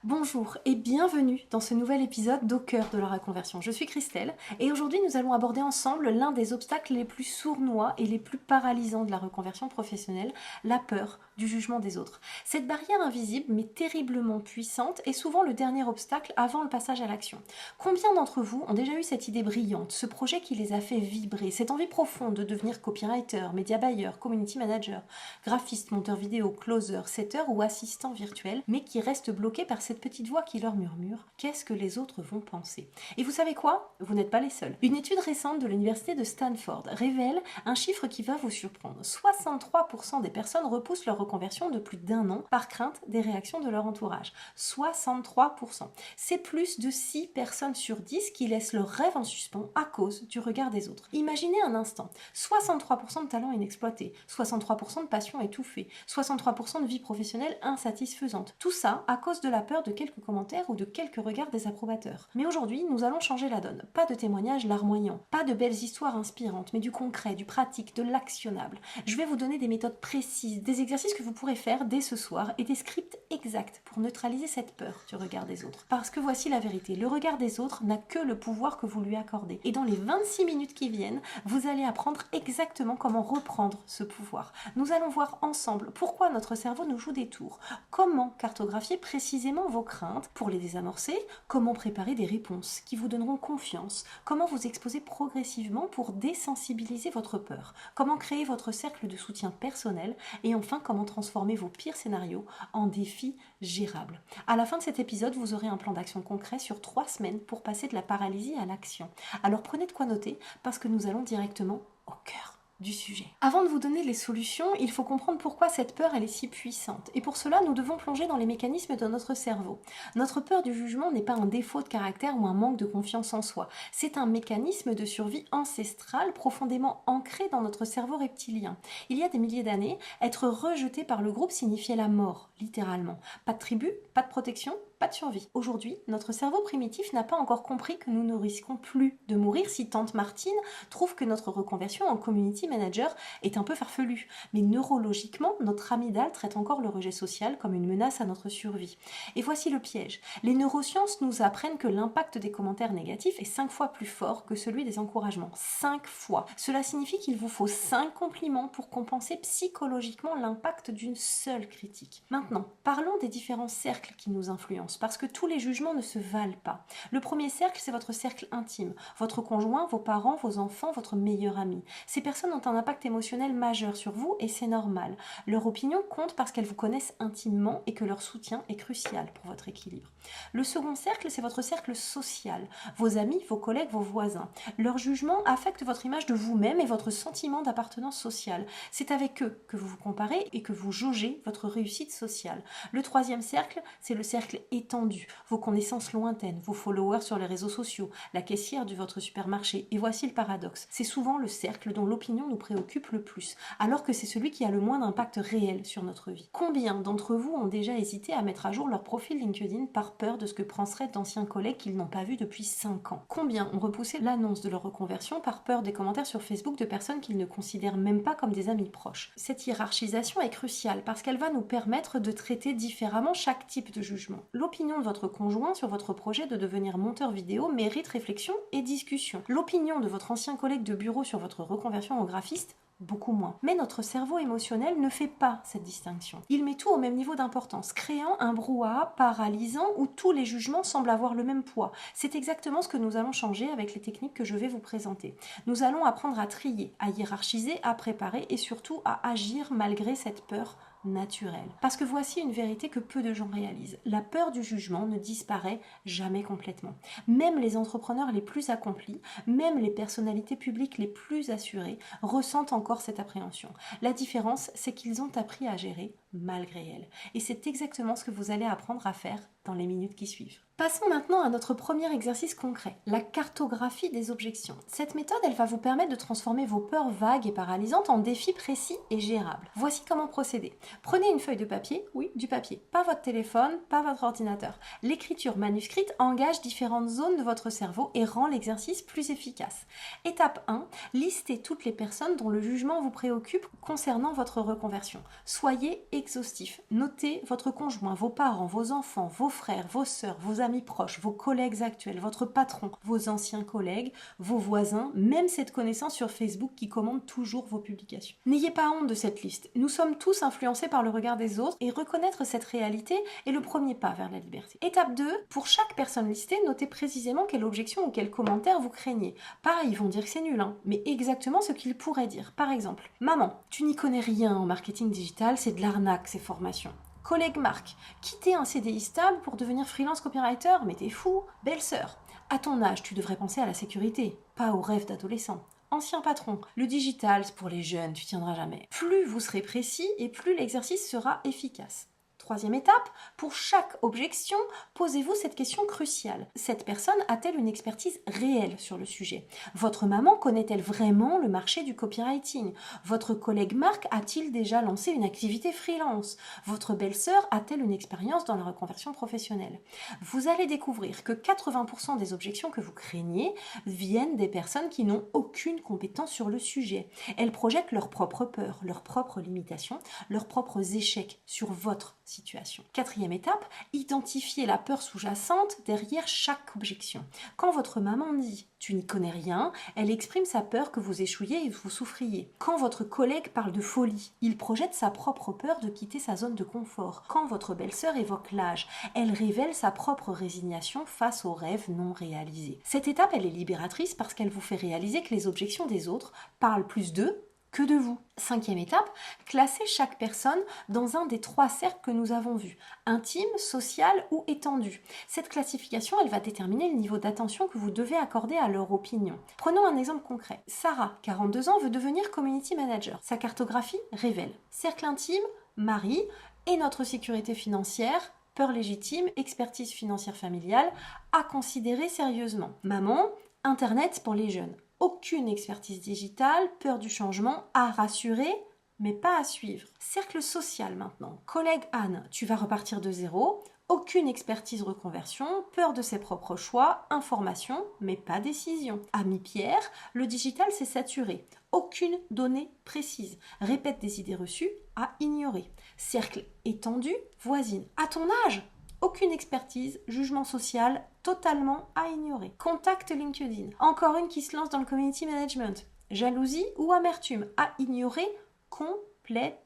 Bonjour et bienvenue dans ce nouvel épisode d'Au cœur de la reconversion. Je suis Christelle et aujourd'hui nous allons aborder ensemble l'un des obstacles les plus sournois et les plus paralysants de la reconversion professionnelle, la peur du jugement des autres. Cette barrière invisible mais terriblement puissante est souvent le dernier obstacle avant le passage à l'action. Combien d'entre vous ont déjà eu cette idée brillante, ce projet qui les a fait vibrer, cette envie profonde de devenir copywriter, média buyer, community manager, graphiste, monteur vidéo, closer, setter ou assistant virtuel, mais qui reste bloqué par cette petite voix qui leur murmure « Qu'est-ce que les autres vont penser ?» Et vous savez quoi? Vous n'êtes pas les seuls. Une étude récente de l'université de Stanford révèle un chiffre qui va vous surprendre. 63% des personnes repoussent leur reconversion de plus d'1 an par crainte des réactions de leur entourage. 63%. C'est plus de 6 personnes sur 10 qui laissent leur rêve en suspens à cause du regard des autres. Imaginez un instant, 63% de talent inexploité, 63% de passion étouffée, 63% de vie professionnelle insatisfaisante. Tout ça à cause de la peur de quelques commentaires ou de quelques regards désapprobateurs. Mais aujourd'hui, nous allons changer la donne. Pas de témoignages larmoyants, pas de belles histoires inspirantes, mais du concret, du pratique, de l'actionnable. Je vais vous donner des méthodes précises, des exercices que vous pourrez faire dès ce soir et des scripts exacts pour neutraliser cette peur du regard des autres. Parce que voici la vérité, le regard des autres n'a que le pouvoir que vous lui accordez. Et dans les 26 minutes qui viennent, vous allez apprendre exactement comment reprendre ce pouvoir. Nous allons voir ensemble pourquoi notre cerveau nous joue des tours, comment cartographier précisément vos craintes pour les désamorcer, comment préparer des réponses qui vous donneront confiance, comment vous exposer progressivement pour désensibiliser votre peur, comment créer votre cercle de soutien personnel et enfin comment transformer vos pires scénarios en défis gérables. À la fin de cet épisode, vous aurez un plan d'action concret sur 3 semaines pour passer de la paralysie à l'action. Alors prenez de quoi noter parce que nous allons directement au cœur du sujet. Avant de vous donner les solutions, il faut comprendre pourquoi cette peur elle est si puissante. Et pour cela, nous devons plonger dans les mécanismes de notre cerveau. Notre peur du jugement n'est pas un défaut de caractère ou un manque de confiance en soi. C'est un mécanisme de survie ancestral profondément ancré dans notre cerveau reptilien. Il y a des milliers d'années, être rejeté par le groupe signifiait la mort, littéralement. Pas de tribu, pas de protection, pas de survie. Aujourd'hui, notre cerveau primitif n'a pas encore compris que nous ne risquons plus de mourir si tante Martine trouve que notre reconversion en community manager est un peu farfelue. Mais neurologiquement, notre amygdale traite encore le rejet social comme une menace à notre survie. Et voici le piège. Les neurosciences nous apprennent que l'impact des commentaires négatifs est 5 fois plus fort que celui des encouragements. 5 fois. Cela signifie qu'il vous faut 5 compliments pour compenser psychologiquement l'impact d'une seule critique. Maintenant, parlons des différents cercles qui nous influencent, parce que tous les jugements ne se valent pas. Le premier cercle, c'est votre cercle intime, votre conjoint, vos parents, vos enfants, votre meilleur ami. Ces personnes ont un impact émotionnel majeur sur vous et c'est normal. Leur opinion compte parce qu'elles vous connaissent intimement et que leur soutien est crucial pour votre équilibre. Le second cercle, c'est votre cercle social, vos amis, vos collègues, vos voisins. Leur jugement affecte votre image de vous-même et votre sentiment d'appartenance sociale. C'est avec eux que vous vous comparez et que vous jaugez votre réussite sociale. Le troisième cercle, c'est le cercle étendu, vos connaissances lointaines, vos followers sur les réseaux sociaux, la caissière de votre supermarché. Et voici le paradoxe. C'est souvent le cercle dont l'opinion nous préoccupe le plus, alors que c'est celui qui a le moins d'impact réel sur notre vie. Combien d'entre vous ont déjà hésité à mettre à jour leur profil LinkedIn par peur de ce que penseraient d'anciens collègues qu'ils n'ont pas vus depuis 5 ans? Combien ont repoussé l'annonce de leur reconversion par peur des commentaires sur Facebook de personnes qu'ils ne considèrent même pas comme des amis proches? Cette hiérarchisation est cruciale parce qu'elle va nous permettre de traiter différemment chaque type de jugement. L'opinion de votre conjoint sur votre projet de devenir monteur vidéo mérite réflexion et discussion. L'opinion de votre ancien collègue de bureau sur votre reconversion en graphiste, beaucoup moins. Mais notre cerveau émotionnel ne fait pas cette distinction. Il met tout au même niveau d'importance, créant un brouhaha paralysant où tous les jugements semblent avoir le même poids. C'est exactement ce que nous allons changer avec les techniques que je vais vous présenter. Nous allons apprendre à trier, à hiérarchiser, à préparer et surtout à agir malgré cette peur naturelle. Parce que voici une vérité que peu de gens réalisent. La peur du jugement ne disparaît jamais complètement. Même les entrepreneurs les plus accomplis, même les personnalités publiques les plus assurées ressentent encore cette appréhension. La différence, c'est qu'ils ont appris à gérer malgré elle. Et c'est exactement ce que vous allez apprendre à faire dans les minutes qui suivent. Passons maintenant à notre premier exercice concret, la cartographie des objections. Cette méthode, elle va vous permettre de transformer vos peurs vagues et paralysantes en défis précis et gérables. Voici comment procéder. Prenez une feuille de papier, oui, du papier, pas votre téléphone, pas votre ordinateur. L'écriture manuscrite engage différentes zones de votre cerveau et rend l'exercice plus efficace. Étape 1, listez toutes les personnes dont le jugement vous préoccupe concernant votre reconversion. Soyez exhaustif. Notez votre conjoint, vos parents, vos enfants, vos frères, vos sœurs, vos amis proches, vos collègues actuels, votre patron, vos anciens collègues, vos voisins, même cette connaissance sur Facebook qui commande toujours vos publications. N'ayez pas honte de cette liste. Nous sommes tous influencés par le regard des autres et reconnaître cette réalité est le premier pas vers la liberté. Étape 2, pour chaque personne listée, notez précisément quelle objection ou quel commentaire vous craignez. Pareil, ils vont dire que c'est nul, mais exactement ce qu'ils pourraient dire. Par exemple, maman, tu n'y connais rien en marketing digital, c'est de l'arnaque ces formations. Collègue Marc, quitter un CDI stable pour devenir freelance copywriter, mais t'es fou. Belle-sœur, à ton âge, tu devrais penser à la sécurité, pas aux rêves d'adolescent. Ancien patron, le digital, c'est pour les jeunes, tu tiendras jamais. Plus vous serez précis et plus l'exercice sera efficace. Troisième étape, pour chaque objection, posez-vous cette question cruciale. Cette personne a-t-elle une expertise réelle sur le sujet? Votre maman connaît-elle vraiment le marché du copywriting? Votre collègue Marc a-t-il déjà lancé une activité freelance? Votre belle-sœur a-t-elle une expérience dans la reconversion professionnelle? Vous allez découvrir que 80% des objections que vous craignez viennent des personnes qui n'ont aucune compétence sur le sujet. Elles projettent leurs propres peurs, leurs propres limitations, leurs propres échecs sur votre situation. Quatrième étape, identifiez la peur sous-jacente derrière chaque objection. Quand votre maman dit « tu n'y connais rien », elle exprime sa peur que vous échouiez et vous souffriez. Quand votre collègue parle de folie, il projette sa propre peur de quitter sa zone de confort. Quand votre belle-sœur évoque l'âge, elle révèle sa propre résignation face aux rêves non réalisés. Cette étape, elle est libératrice parce qu'elle vous fait réaliser que les objections des autres parlent plus d'eux que de vous. Cinquième étape, classez chaque personne dans un des 3 cercles que nous avons vus, intime, social ou étendu. Cette classification, elle va déterminer le niveau d'attention que vous devez accorder à leur opinion. Prenons un exemple concret. Sarah, 42 ans, veut devenir community manager. Sa cartographie révèle cercle intime, mari et notre sécurité financière, peur légitime, expertise financière familiale, à considérer sérieusement. Maman, Internet pour les jeunes. Aucune expertise digitale, peur du changement, à rassurer, mais pas à suivre. Cercle social maintenant. Collègue Anne, tu vas repartir de zéro. Aucune expertise reconversion, peur de ses propres choix, information, mais pas décision. Ami Pierre, le digital s'est saturé. Aucune donnée précise. Répète des idées reçues à ignorer. Cercle étendu, voisine. À ton âge, aucune expertise, jugement social, totalement à ignorer. Contact LinkedIn. Encore une qui se lance dans le community management. Jalousie ou amertume à ignorer complètement.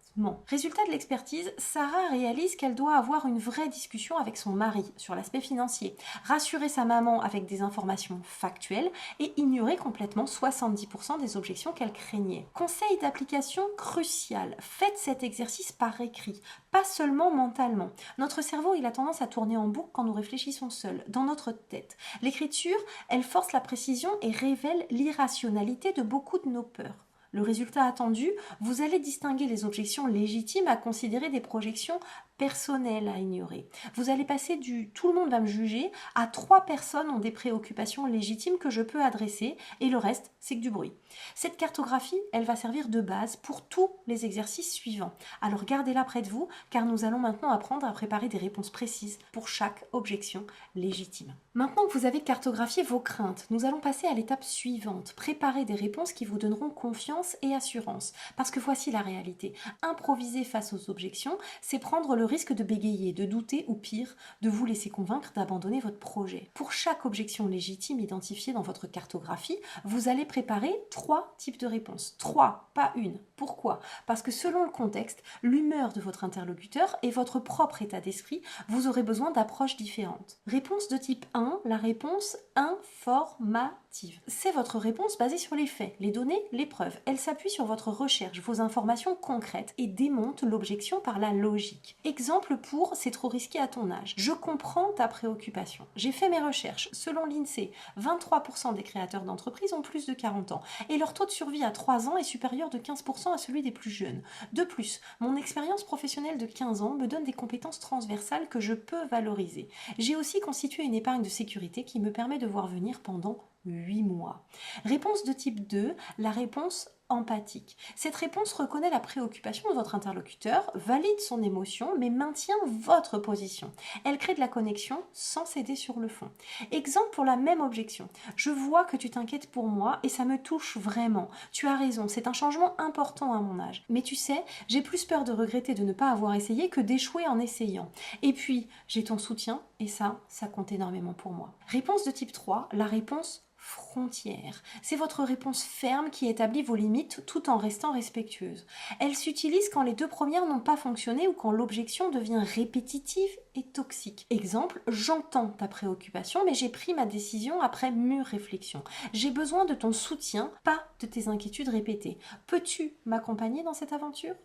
Résultat de l'expertise, Sarah réalise qu'elle doit avoir une vraie discussion avec son mari sur l'aspect financier, rassurer sa maman avec des informations factuelles et ignorer complètement 70% des objections qu'elle craignait. Conseil d'application crucial, faites cet exercice par écrit, pas seulement mentalement. Notre cerveau, il a tendance à tourner en boucle quand nous réfléchissons seuls, dans notre tête. L'écriture, elle force la précision et révèle l'irrationalité de beaucoup de nos peurs. Le résultat attendu, vous allez distinguer les objections légitimes à considérer des projections personnelles à ignorer. Vous allez passer du « tout le monde va me juger » à 3 personnes ont des préoccupations légitimes que je peux adresser et le reste, c'est que du bruit. Cette cartographie, elle va servir de base pour tous les exercices suivants. Alors gardez-la près de vous car nous allons maintenant apprendre à préparer des réponses précises pour chaque objection légitime. Maintenant que vous avez cartographié vos craintes, nous allons passer à l'étape suivante. Préparer des réponses qui vous donneront confiance et assurance. Parce que voici la réalité. Improviser face aux objections, c'est prendre le risque de bégayer, de douter ou pire, de vous laisser convaincre d'abandonner votre projet. Pour chaque objection légitime identifiée dans votre cartographie, vous allez préparer 3 types de réponses. 3, pas une. Pourquoi? Parce que selon le contexte, l'humeur de votre interlocuteur et votre propre état d'esprit, vous aurez besoin d'approches différentes. Réponse de type 1, la réponse informative. C'est votre réponse basée sur les faits, les données, les preuves. Elle s'appuie sur votre recherche, vos informations concrètes et démonte l'objection par la logique. Exemple pour « c'est trop risqué à ton âge ». Je comprends ta préoccupation. J'ai fait mes recherches. Selon l'INSEE, 23% des créateurs d'entreprises ont plus de 40 ans et leur taux de survie à 3 ans est supérieur de 15% à celui des plus jeunes. De plus, mon expérience professionnelle de 15 ans me donne des compétences transversales que je peux valoriser. J'ai aussi constitué une épargne de sécurité qui me permet de voir venir pendant 8 mois. Réponse de type 2, la réponse empathique. Cette réponse reconnaît la préoccupation de votre interlocuteur, valide son émotion, mais maintient votre position. Elle crée de la connexion sans céder sur le fond. Exemple pour la même objection. Je vois que tu t'inquiètes pour moi et ça me touche vraiment. Tu as raison, c'est un changement important à mon âge. Mais tu sais, j'ai plus peur de regretter de ne pas avoir essayé que d'échouer en essayant. Et puis, j'ai ton soutien et ça compte énormément pour moi. Réponse de type 3, la réponse frontière. C'est votre réponse ferme qui établit vos limites tout en restant respectueuse. Elle s'utilise quand les deux premières n'ont pas fonctionné ou quand l'objection devient répétitive et toxique. Exemple, j'entends ta préoccupation, mais j'ai pris ma décision après mûre réflexion. J'ai besoin de ton soutien, pas de tes inquiétudes répétées. Peux-tu m'accompagner dans cette aventure ?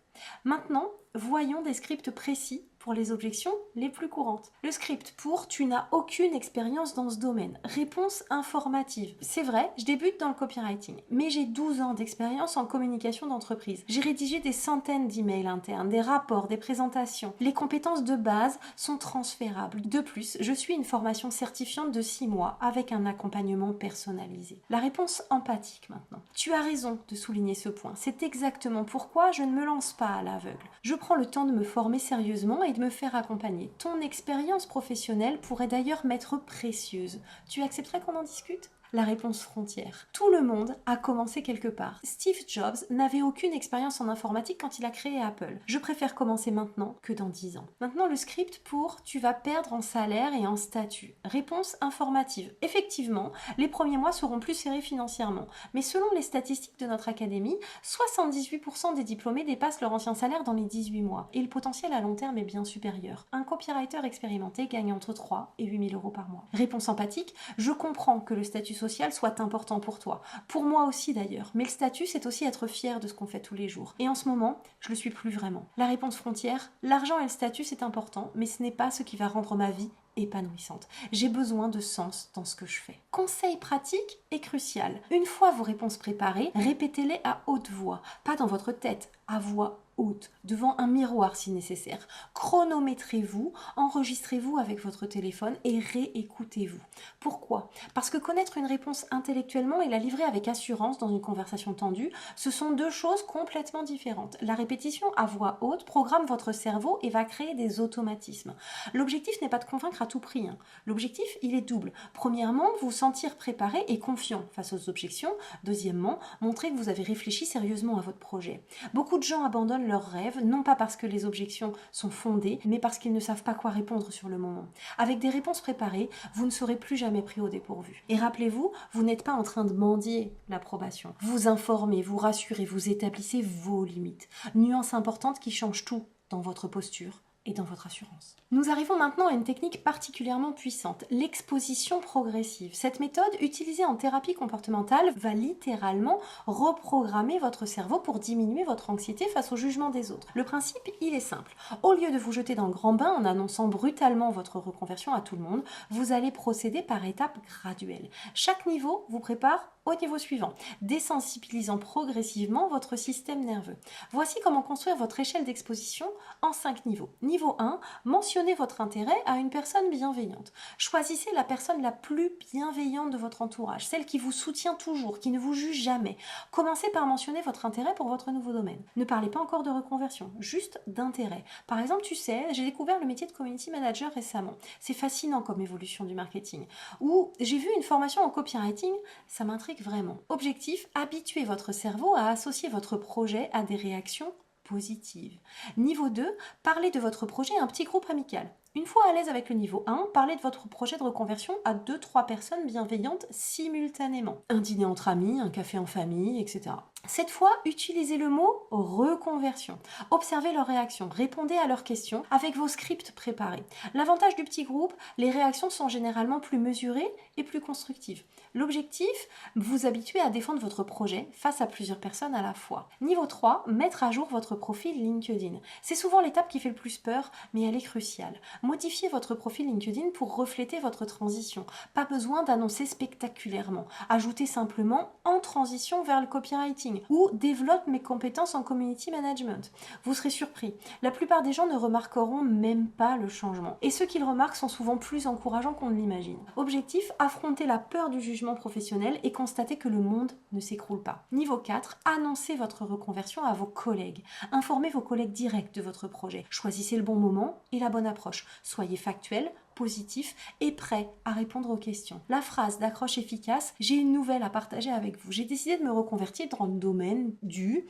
Maintenant, voyons des scripts précis pour les objections les plus courantes. Le script pour « tu n'as aucune expérience dans ce domaine ». Réponse informative. C'est vrai, je débute dans le copywriting, mais j'ai 12 ans d'expérience en communication d'entreprise. J'ai rédigé des centaines d'emails internes, des rapports, des présentations. Les compétences de base sont transférables. De plus, je suis une formation certifiante de 6 mois avec un accompagnement personnalisé. La réponse empathique maintenant. Tu as raison de souligner ce point. C'est exactement pourquoi je ne me lance pas à l'aveugle. Je prends le temps de me former sérieusement et de me faire accompagner. Ton expérience professionnelle pourrait d'ailleurs m'être précieuse. Tu accepterais qu'on en discute ? La réponse frontière. Tout le monde a commencé quelque part. Steve Jobs n'avait aucune expérience en informatique quand il a créé Apple. Je préfère commencer maintenant que dans 10 ans. Maintenant, le script pour « tu vas perdre en salaire et en statut ». Réponse informative. Effectivement, les premiers mois seront plus serrés financièrement. Mais selon les statistiques de notre académie, 78% des diplômés dépassent leur ancien salaire dans les 18 mois. Et le potentiel à long terme est bien supérieur. Un copywriter expérimenté gagne entre 3 et 8 000 euros par mois. Réponse empathique. Je comprends que le statut social soit important pour toi. Pour moi aussi d'ailleurs. Mais le statut, c'est aussi être fier de ce qu'on fait tous les jours. Et en ce moment, je le suis plus vraiment. La réponse frontière, l'argent et le statut, c'est important, mais ce n'est pas ce qui va rendre ma vie épanouissante. J'ai besoin de sens dans ce que je fais. Conseil pratique et crucial. Une fois vos réponses préparées, répétez-les à haute voix, pas dans votre tête, à voix haute, devant un miroir si nécessaire. Chronométrez-vous, enregistrez-vous avec votre téléphone et réécoutez-vous. Pourquoi ? Parce que connaître une réponse intellectuellement et la livrer avec assurance dans une conversation tendue, ce sont deux choses complètement différentes. La répétition à voix haute programme votre cerveau et va créer des automatismes. L'objectif n'est pas de convaincre à tout prix. L'objectif, il est double. Premièrement, vous sentir préparé et confiant face aux objections. Deuxièmement, montrer que vous avez réfléchi sérieusement à votre projet. Beaucoup de gens abandonnent leurs rêves, non pas parce que les objections sont fondées, mais parce qu'ils ne savent pas quoi répondre sur le moment. Avec des réponses préparées, vous ne serez plus jamais pris au dépourvu. Et rappelez-vous, vous n'êtes pas en train de mendier l'approbation. Vous informez, vous rassurez, vous établissez vos limites. Nuance importante qui change tout dans votre posture et dans votre assurance. Nous arrivons maintenant à une technique particulièrement puissante, l'exposition progressive. Cette méthode, utilisée en thérapie comportementale, va littéralement reprogrammer votre cerveau pour diminuer votre anxiété face au jugement des autres. Le principe, il est simple. Au lieu de vous jeter dans le grand bain en annonçant brutalement votre reconversion à tout le monde, vous allez procéder par étapes graduelles. Chaque niveau vous prépare au niveau suivant, désensibilisant progressivement votre système nerveux. Voici comment construire votre échelle d'exposition en 5 niveaux. Niveau 1, mentionnez votre intérêt à une personne bienveillante. Choisissez la personne la plus bienveillante de votre entourage, celle qui vous soutient toujours, qui ne vous juge jamais. Commencez par mentionner votre intérêt pour votre nouveau domaine. Ne parlez pas encore de reconversion, juste d'intérêt. Par exemple, tu sais, j'ai découvert le métier de community manager récemment. C'est fascinant comme évolution du marketing. Ou j'ai vu une formation en copywriting, ça m'intrigue vraiment. Objectif, habituez votre cerveau à associer votre projet à des réactions positives. Niveau 2, parlez de votre projet à un petit groupe amical. Une fois à l'aise avec le niveau 1, parlez de votre projet de reconversion à 2-3 personnes bienveillantes simultanément. Un dîner entre amis, un café en famille, etc. Cette fois, utilisez le mot reconversion. Observez leurs réactions, répondez à leurs questions avec vos scripts préparés. L'avantage du petit groupe, les réactions sont généralement plus mesurées et plus constructives. L'objectif, vous habituer à défendre votre projet face à plusieurs personnes à la fois. Niveau 3, mettre à jour votre profil LinkedIn. C'est souvent l'étape qui fait le plus peur, mais elle est cruciale. Modifiez votre profil LinkedIn pour refléter votre transition. Pas besoin d'annoncer spectaculairement. Ajoutez simplement « en transition vers le copywriting ». coaching ou développe mes compétences en community management. Vous serez surpris. La plupart des gens ne remarqueront même pas le changement. Et ceux qu'ils remarquent sont souvent plus encourageants qu'on ne l'imagine. Objectif, affronter la peur du jugement professionnel et constater que le monde ne s'écroule pas. Niveau 4, annoncez votre reconversion à vos collègues. Informez vos collègues directs de votre projet. Choisissez le bon moment et la bonne approche. Soyez factuel, positif et prêt à répondre aux questions. La phrase d'accroche efficace, j'ai une nouvelle à partager avec vous. J'ai décidé de me reconvertir dans le domaine du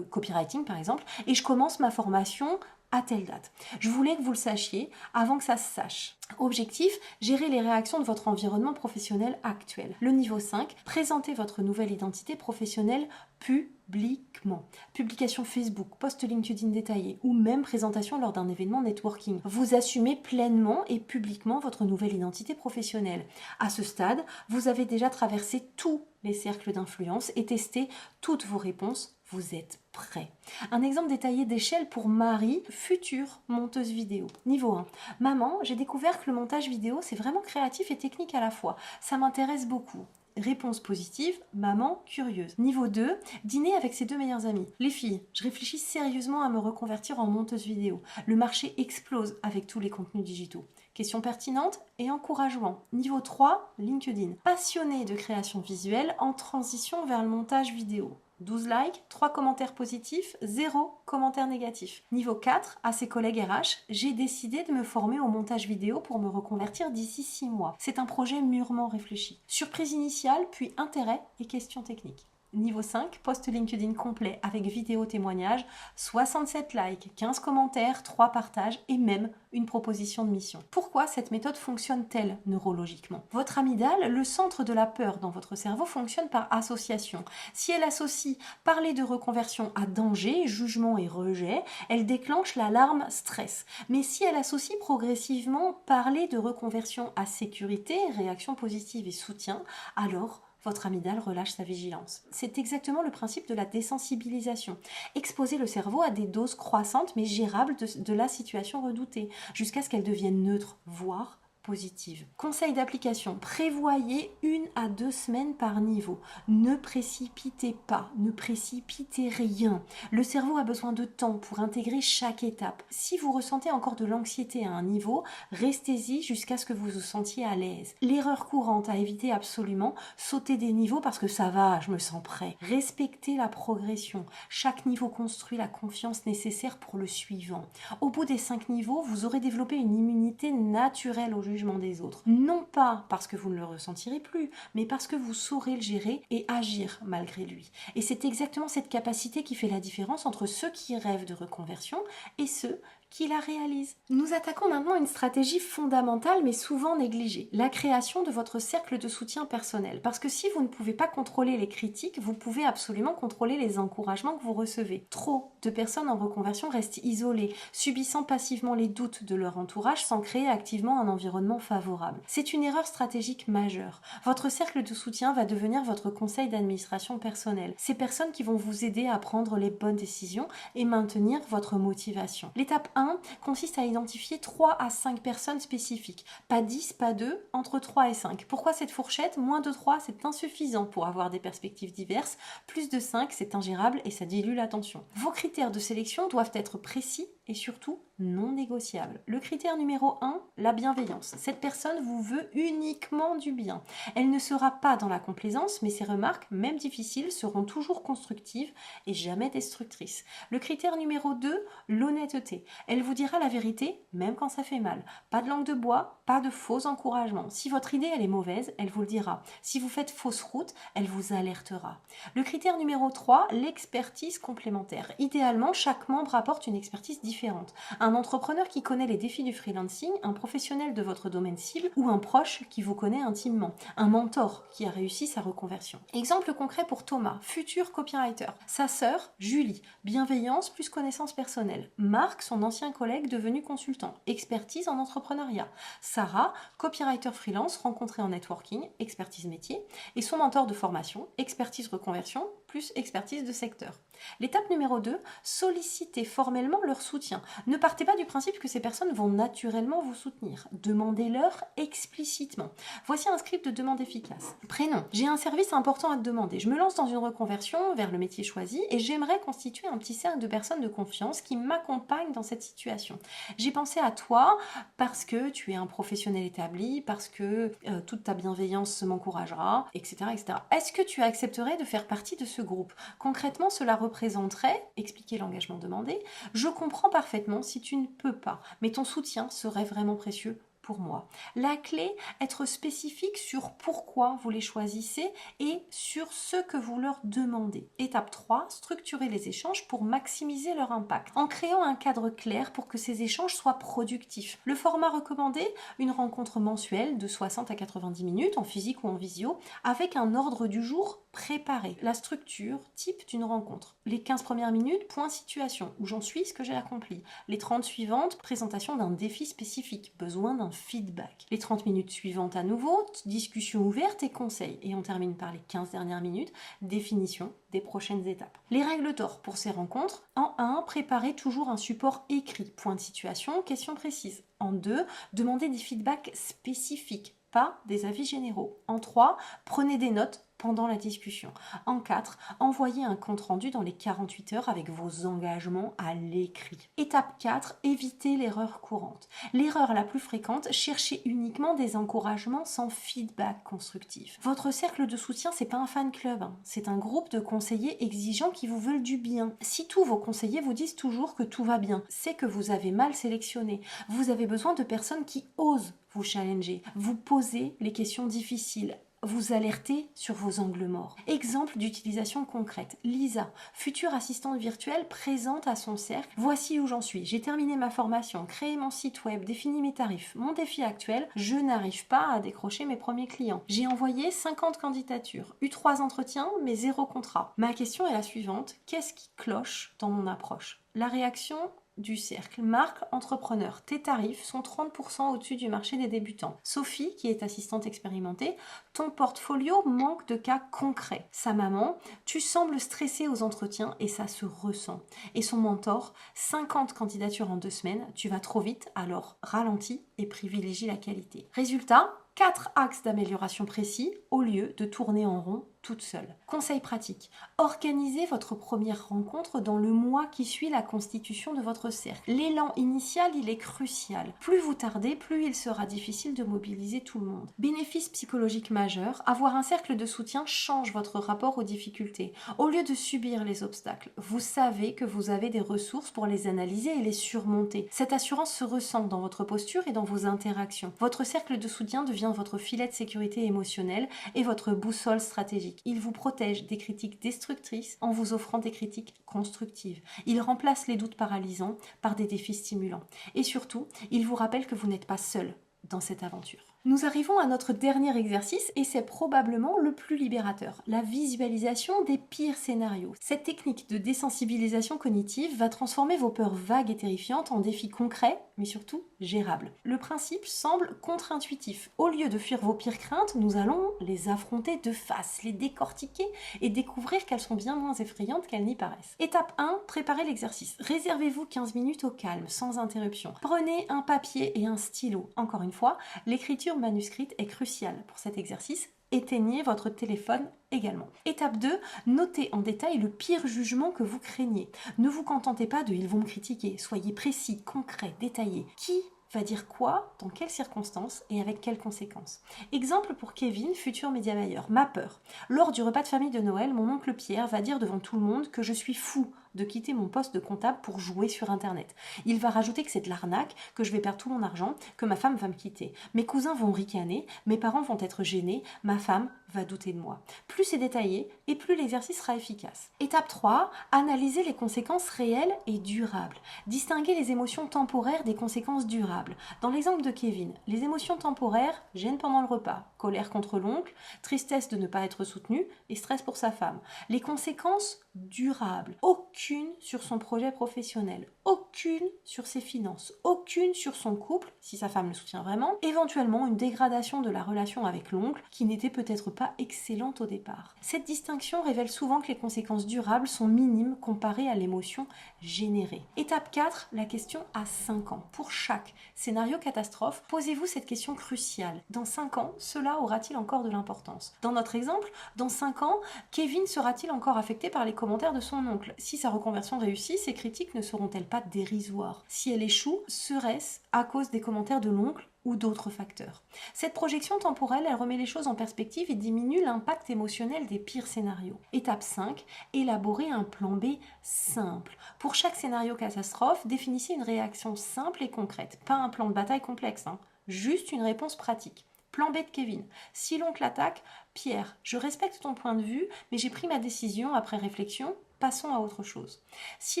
copywriting par exemple et je commence ma formation à telle date. Je voulais que vous le sachiez avant que ça se sache. Objectif, gérer les réactions de votre environnement professionnel actuel. Le niveau 5, présentez votre nouvelle identité professionnelle publiquement. Publication Facebook, post LinkedIn détaillé ou même présentation lors d'un événement networking. Vous assumez pleinement et publiquement votre nouvelle identité professionnelle. À ce stade, vous avez déjà traversé tous les cercles d'influence et testé toutes vos réponses. Vous êtes prêt. Un exemple détaillé d'échelle pour Marie, future monteuse vidéo. Niveau 1. Maman, j'ai découvert que le montage vidéo, c'est vraiment créatif et technique à la fois. Ça m'intéresse beaucoup. Réponse positive, maman curieuse. Niveau 2, dîner avec ses 2 meilleures amies. Les filles, je réfléchis sérieusement à me reconvertir en monteuse vidéo. Le marché explose avec tous les contenus digitaux. Question pertinente et encouragement. Niveau 3, LinkedIn. Passionné de création visuelle en transition vers le montage vidéo. 12 likes, 3 commentaires positifs, 0 commentaires négatifs. Niveau 4, à ses collègues RH, j'ai décidé de me former au montage vidéo pour me reconvertir d'ici 6 mois. C'est un projet mûrement réfléchi. Surprise initiale, puis intérêt et questions techniques. Niveau 5, post LinkedIn complet avec vidéo témoignage, 67 likes, 15 commentaires, 3 partages et même une proposition de mission. Pourquoi cette méthode fonctionne-t-elle neurologiquement ? Votre amygdale, le centre de la peur dans votre cerveau, fonctionne par association. Si elle associe parler de reconversion à danger, jugement et rejet, elle déclenche l'alarme stress. Mais si elle associe progressivement parler de reconversion à sécurité, réaction positive et soutien, alors votre amygdale relâche sa vigilance. C'est exactement le principe de la désensibilisation. Exposer le cerveau à des doses croissantes mais gérables de la situation redoutée, jusqu'à ce qu'elle devienne neutre, voire positive. Conseil d'application, prévoyez 1 à 2 semaines par niveau. Ne précipitez pas, ne précipitez rien. Le cerveau a besoin de temps pour intégrer chaque étape. Si vous ressentez encore de l'anxiété à un niveau, restez-y jusqu'à ce que vous vous sentiez à l'aise. L'erreur courante à éviter absolument, sauter des niveaux parce que ça va, je me sens prêt. Respectez la progression. Chaque niveau construit la confiance nécessaire pour le suivant. Au bout des 5 niveaux, vous aurez développé une immunité naturelle au jugement des autres. Non pas parce que vous ne le ressentirez plus, mais parce que vous saurez le gérer et agir malgré lui. Et c'est exactement cette capacité qui fait la différence entre ceux qui rêvent de reconversion et ceux qui la réalisent. Nous attaquons maintenant une stratégie fondamentale mais souvent négligée, la création de votre cercle de soutien personnel. Parce que si vous ne pouvez pas contrôler les critiques, vous pouvez absolument contrôler les encouragements que vous recevez. Trop de personnes en reconversion restent isolées, subissant passivement les doutes de leur entourage sans créer activement un environnement favorable. C'est une erreur stratégique majeure. Votre cercle de soutien va devenir votre conseil d'administration personnel. Ces personnes qui vont vous aider à prendre les bonnes décisions et maintenir votre motivation. L'étape 1 consiste à identifier 3 à 5 personnes spécifiques. Pas 10, pas 2, entre 3 et 5. Pourquoi cette fourchette ? Moins de 3, c'est insuffisant pour avoir des perspectives diverses. Plus de 5, c'est ingérable et ça dilue l'attention. Vos critères de sélection doivent être précis et surtout non négociables. Le critère numéro 1, la bienveillance. Cette personne vous veut uniquement du bien. Elle ne sera pas dans la complaisance, mais ses remarques, même difficiles, seront toujours constructives et jamais destructrices. Le critère numéro 2, l'honnêteté. Elle vous dira la vérité, même quand ça fait mal. Pas de langue de bois, pas de faux encouragements. Si votre idée elle est mauvaise, elle vous le dira. Si vous faites fausse route, elle vous alertera. Le critère numéro 3, l'expertise complémentaire. Idéalement, chaque membre apporte une expertise différente. Un entrepreneur qui connaît les défis du freelancing, un professionnel de votre domaine cible ou un proche qui vous connaît intimement. Un mentor qui a réussi sa reconversion. Exemple concret pour Thomas, futur copywriter. Sa sœur, Julie, bienveillance plus connaissance personnelle. Marc, son ancien collègue devenu consultant, expertise en entrepreneuriat. Sarah, copywriter freelance rencontré en networking, expertise métier. Et son mentor de formation, expertise reconversion plus expertise de secteur. L'étape numéro 2, sollicitez formellement leur soutien. Ne partez pas du principe que ces personnes vont naturellement vous soutenir. Demandez-leur explicitement. Voici un script de demande efficace. Prénom. J'ai un service important à te demander. Je me lance dans une reconversion vers le métier choisi et j'aimerais constituer un petit cercle de personnes de confiance qui m'accompagnent dans cette situation. J'ai pensé à toi parce que tu es un professionnel établi, parce que toute ta bienveillance m'encouragera, etc., etc. Est-ce que tu accepterais de faire partie de ce groupe? Concrètement, cela représenterait, expliquer l'engagement demandé, je comprends parfaitement si tu ne peux pas, mais ton soutien serait vraiment précieux pour moi. La clé, être spécifique sur pourquoi vous les choisissez et sur ce que vous leur demandez. Étape 3, structurer les échanges pour maximiser leur impact, en créant un cadre clair pour que ces échanges soient productifs. Le format recommandé, une rencontre mensuelle de 60 à 90 minutes, en physique ou en visio, avec un ordre du jour préparé. La structure, type d'une rencontre. Les 15 premières minutes, point situation, où j'en suis, ce que j'ai accompli. Les 30 suivantes, présentation d'un défi spécifique, besoin d'un feedback. Les 30 minutes suivantes à nouveau, discussion ouverte et conseils. Et on termine par les 15 dernières minutes, définition des prochaines étapes. Les règles d'or pour ces rencontres. En 1, préparez toujours un support écrit, point de situation, question précise. En 2, demandez des feedbacks spécifiques, pas des avis généraux. En 3, prenez des notes pendant la discussion. En 4, envoyez un compte-rendu dans les 48 heures avec vos engagements à l'écrit. Étape 4, évitez l'erreur courante. L'erreur la plus fréquente, cherchez uniquement des encouragements sans feedback constructif. Votre cercle de soutien, c'est pas un fan club, c'est un groupe de conseillers exigeants qui vous veulent du bien. Si tous vos conseillers vous disent toujours que tout va bien, c'est que vous avez mal sélectionné. Vous avez besoin de personnes qui osent vous challenger, vous poser les questions difficiles, vous alerter sur vos angles morts. Exemple d'utilisation concrète. Lisa, future assistante virtuelle, présente à son cercle. Voici où j'en suis. J'ai terminé ma formation, créé mon site web, défini mes tarifs. Mon défi actuel, je n'arrive pas à décrocher mes premiers clients. J'ai envoyé 50 candidatures, eu 3 entretiens, mais 0 contrat. Ma question est la suivante. Qu'est-ce qui cloche dans mon approche? La réaction du cercle. Marc, entrepreneur, tes tarifs sont 30% au-dessus du marché des débutants. Sophie, qui est assistante expérimentée, ton portfolio manque de cas concrets. Sa maman, tu sembles stressé aux entretiens et ça se ressent. Et son mentor, 50 candidatures en 2 semaines, tu vas trop vite, alors ralentis et privilégie la qualité. Résultat, 4 axes d'amélioration précis au lieu de tourner en rond toute seule. Conseil pratique. Organisez votre première rencontre dans le mois qui suit la constitution de votre cercle. L'élan initial, il est crucial. Plus vous tardez, plus il sera difficile de mobiliser tout le monde. Bénéfice psychologique majeur, avoir un cercle de soutien change votre rapport aux difficultés. Au lieu de subir les obstacles, vous savez que vous avez des ressources pour les analyser et les surmonter. Cette assurance se ressent dans votre posture et dans vos interactions. Votre cercle de soutien devient votre filet de sécurité émotionnelle et votre boussole stratégique. Il vous protège des critiques destructrices en vous offrant des critiques constructives. Il remplace les doutes paralysants par des défis stimulants. Et surtout, il vous rappelle que vous n'êtes pas seul dans cette aventure. Nous arrivons à notre dernier exercice et c'est probablement le plus libérateur, la visualisation des pires scénarios. Cette technique de désensibilisation cognitive va transformer vos peurs vagues et terrifiantes en défis concrets, mais surtout gérables. Le principe semble contre-intuitif. Au lieu de fuir vos pires craintes, nous allons les affronter de face, les décortiquer et découvrir qu'elles sont bien moins effrayantes qu'elles n'y paraissent. Étape 1, préparez l'exercice. Réservez-vous 15 minutes au calme, sans interruption. Prenez un papier et un stylo. Encore une fois, l'écriture manuscrite est cruciale pour cet exercice. Éteignez votre téléphone également. Étape 2, notez en détail le pire jugement que vous craignez. Ne vous contentez pas de « ils vont me critiquer », soyez précis, concret, détaillé. Qui va dire quoi, dans quelles circonstances et avec quelles conséquences. Exemple pour Kevin, futur média buyer. Ma peur. Lors du repas de famille de Noël, mon oncle Pierre va dire devant tout le monde que je suis fou de quitter mon poste de comptable pour jouer sur Internet. Il va rajouter que c'est de l'arnaque, que je vais perdre tout mon argent, que ma femme va me quitter. Mes cousins vont ricaner, mes parents vont être gênés, ma femme va douter de moi. Plus c'est détaillé et plus l'exercice sera efficace. Étape 3, analyser les conséquences réelles et durables. Distinguer les émotions temporaires des conséquences durables. Dans l'exemple de Kevin, les émotions temporaires, gêne pendant le repas, colère contre l'oncle, tristesse de ne pas être soutenu et stress pour sa femme. Les conséquences durables, aucune sur son projet professionnel, aucune sur ses finances, aucune sur son couple, si sa femme le soutient vraiment, éventuellement une dégradation de la relation avec l'oncle qui n'était peut-être pas excellente au départ. Cette distinction révèle souvent que les conséquences durables sont minimes comparées à l'émotion générée. Étape 4, la question à 5 ans. Pour chaque scénario catastrophe, posez-vous cette question cruciale. Dans 5 ans, cela aura-t-il encore de l'importance? Dans notre exemple, dans 5 ans, Kevin sera-t-il encore affecté par les commentaires de son oncle? Si sa reconversion réussit, ses critiques ne seront-elles pas dérisoires? Si elle échoue, serait-ce à cause des commentaires de l'oncle ou d'autres facteurs? Cette projection temporelle, elle remet les choses en perspective et diminue l'impact émotionnel des pires scénarios. Étape 5, élaborer un plan B simple. Pour chaque scénario catastrophe, définissez une réaction simple et concrète. Pas un plan de bataille complexe, juste une réponse pratique. Plan B de Kevin. Si l'oncle attaque, Pierre, je respecte ton point de vue, mais j'ai pris ma décision après réflexion, passons à autre chose. Si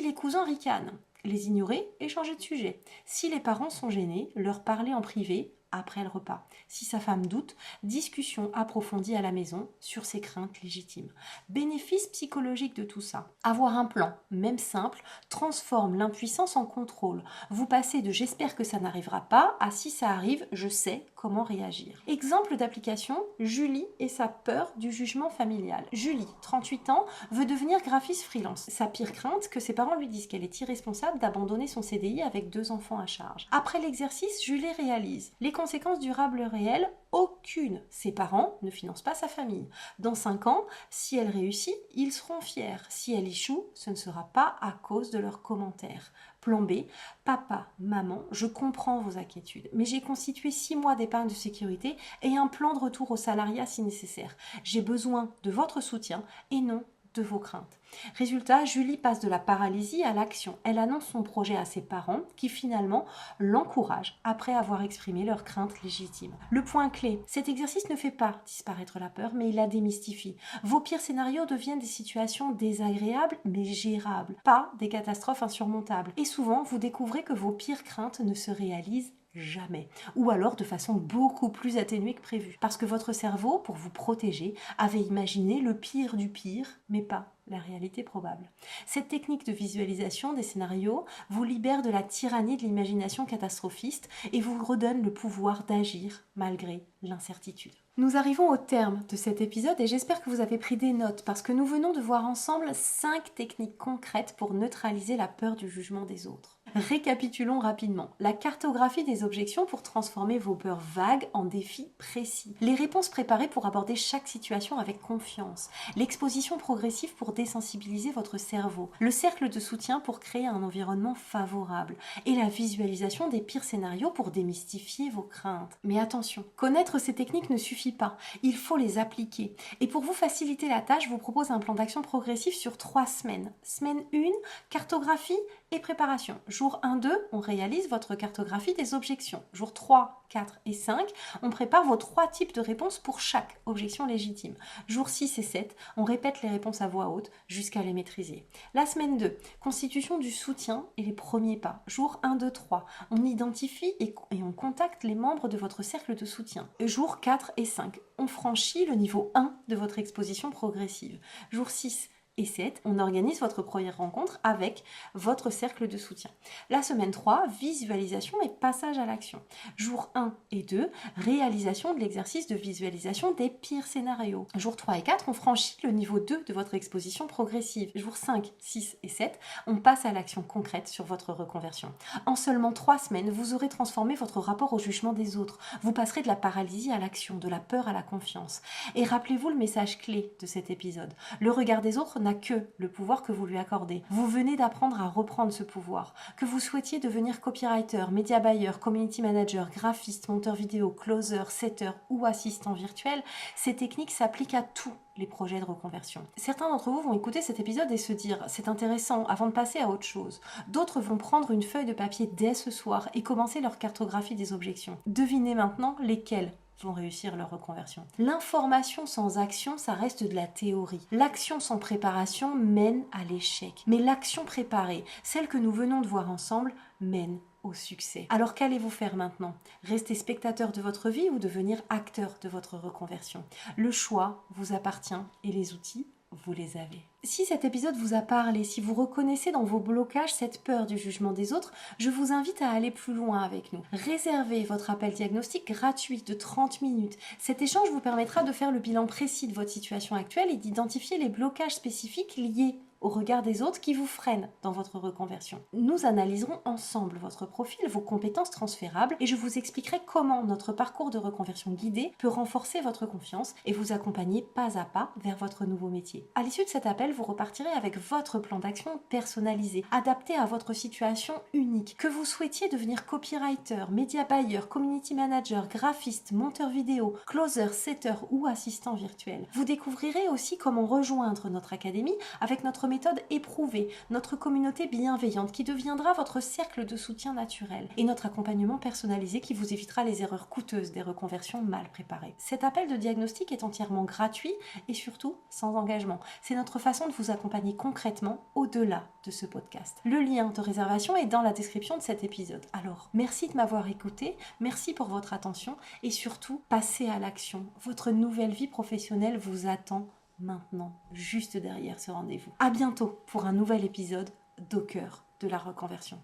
les cousins ricanent, les ignorer et changer de sujet. Si les parents sont gênés, leur parler en privé après le repas. Si sa femme doute, discussion approfondie à la maison sur ses craintes légitimes. Bénéfice psychologique de tout ça. Avoir un plan, même simple, transforme l'impuissance en contrôle. Vous passez de j'espère que ça n'arrivera pas à si ça arrive, je sais comment réagir. Exemple d'application, Julie et sa peur du jugement familial. Julie, 38 ans, veut devenir graphiste freelance. Sa pire crainte, que ses parents lui disent qu'elle est irresponsable d'abandonner son CDI avec 2 enfants à charge. Après l'exercice, Julie réalise les conséquences durables réelles, aucune. Ses parents ne financent pas sa famille. Dans 5 ans, si elle réussit, ils seront fiers. Si elle échoue, ce ne sera pas à cause de leurs commentaires. Plan B, papa, maman, je comprends vos inquiétudes, mais j'ai constitué 6 mois d'épargne de sécurité et un plan de retour au salariat si nécessaire. J'ai besoin de votre soutien et non de vos craintes. Résultat, Julie passe de la paralysie à l'action. Elle annonce son projet à ses parents qui finalement l'encouragent après avoir exprimé leurs craintes légitimes. Le point clé, cet exercice ne fait pas disparaître la peur, mais il la démystifie. Vos pires scénarios deviennent des situations désagréables mais gérables, pas des catastrophes insurmontables. Et souvent, vous découvrez que vos pires craintes ne se réalisent jamais, ou alors de façon beaucoup plus atténuée que prévu, parce que votre cerveau, pour vous protéger, avait imaginé le pire du pire, mais pas la réalité probable. Cette technique de visualisation des scénarios vous libère de la tyrannie de l'imagination catastrophiste et vous redonne le pouvoir d'agir malgré l'incertitude. Nous arrivons au terme de cet épisode et j'espère que vous avez pris des notes parce que nous venons de voir ensemble 5 techniques concrètes pour neutraliser la peur du jugement des autres. Récapitulons rapidement. La cartographie des objections pour transformer vos peurs vagues en défis précis. Les réponses préparées pour aborder chaque situation avec confiance. L'exposition progressive pour désensibiliser votre cerveau. Le cercle de soutien pour créer un environnement favorable. Et la visualisation des pires scénarios pour démystifier vos craintes. Mais attention, connaître ces techniques ne suffit pas. Il faut les appliquer. Et pour vous faciliter la tâche, je vous propose un plan d'action progressif sur 3 semaines. Semaine 1, cartographie et préparation. Jour 1-2, on réalise votre cartographie des objections. Jour 3, 4 et 5, on prépare vos 3 types de réponses pour chaque objection légitime. Jour 6 et 7, on répète les réponses à voix haute jusqu'à les maîtriser. La semaine 2, constitution du soutien et les premiers pas. Jour 1, 2, 3, on identifie et on contacte les membres de votre cercle de soutien. Jour 4 et 5, on franchit le niveau 1 de votre exposition progressive. Jour 6 et 7, on organise votre première rencontre avec votre cercle de soutien. La semaine 3, visualisation et passage à l'action. Jour 1 et 2, réalisation de l'exercice de visualisation des pires scénarios. Jour 3 et 4, on franchit le niveau 2 de votre exposition progressive. Jour 5, 6 et 7, on passe à l'action concrète sur votre reconversion. En seulement 3 semaines, vous aurez transformé votre rapport au jugement des autres. Vous passerez de la paralysie à l'action, de la peur à la confiance. Et rappelez-vous le message clé de cet épisode. Le regard des autres n'a que le pouvoir que vous lui accordez. Vous venez d'apprendre à reprendre ce pouvoir. Que vous souhaitiez devenir copywriter, media buyer, community manager, graphiste, monteur vidéo, closer, setter ou assistant virtuel, ces techniques s'appliquent à tous les projets de reconversion. Certains d'entre vous vont écouter cet épisode et se dire « c'est intéressant » avant de passer à autre chose. D'autres vont prendre une feuille de papier dès ce soir et commencer leur cartographie des objections. Devinez maintenant lesquelles vont réussir leur reconversion. L'information sans action, ça reste de la théorie. L'action sans préparation mène à l'échec. Mais l'action préparée, celle que nous venons de voir ensemble, mène au succès. Alors qu'allez-vous faire maintenant? Rester spectateur de votre vie ou devenir acteur de votre reconversion? Le choix vous appartient et les outils vous les avez. Si cet épisode vous a parlé, si vous reconnaissez dans vos blocages cette peur du jugement des autres, je vous invite à aller plus loin avec nous. Réservez votre appel diagnostic gratuit de 30 minutes. Cet échange vous permettra de faire le bilan précis de votre situation actuelle et d'identifier les blocages spécifiques liés au regard des autres qui vous freinent dans votre reconversion. Nous analyserons ensemble votre profil, vos compétences transférables et je vous expliquerai comment notre parcours de reconversion guidée peut renforcer votre confiance et vous accompagner pas à pas vers votre nouveau métier. À l'issue de cet appel, vous repartirez avec votre plan d'action personnalisé, adapté à votre situation unique. Que vous souhaitiez devenir copywriter, media buyer, community manager, graphiste, monteur vidéo, closer, setter ou assistant virtuel. Vous découvrirez aussi comment rejoindre notre académie avec notre méthode éprouvée, notre communauté bienveillante qui deviendra votre cercle de soutien naturel et notre accompagnement personnalisé qui vous évitera les erreurs coûteuses des reconversions mal préparées. Cet appel de diagnostic est entièrement gratuit et surtout sans engagement. C'est notre façon de vous accompagner concrètement au-delà de ce podcast. Le lien de réservation est dans la description de cet épisode. Alors, merci de m'avoir écouté, merci pour votre attention et surtout, passez à l'action. Votre nouvelle vie professionnelle vous attend maintenant, juste derrière ce rendez-vous. À bientôt pour un nouvel épisode d'Au cœur de la reconversion.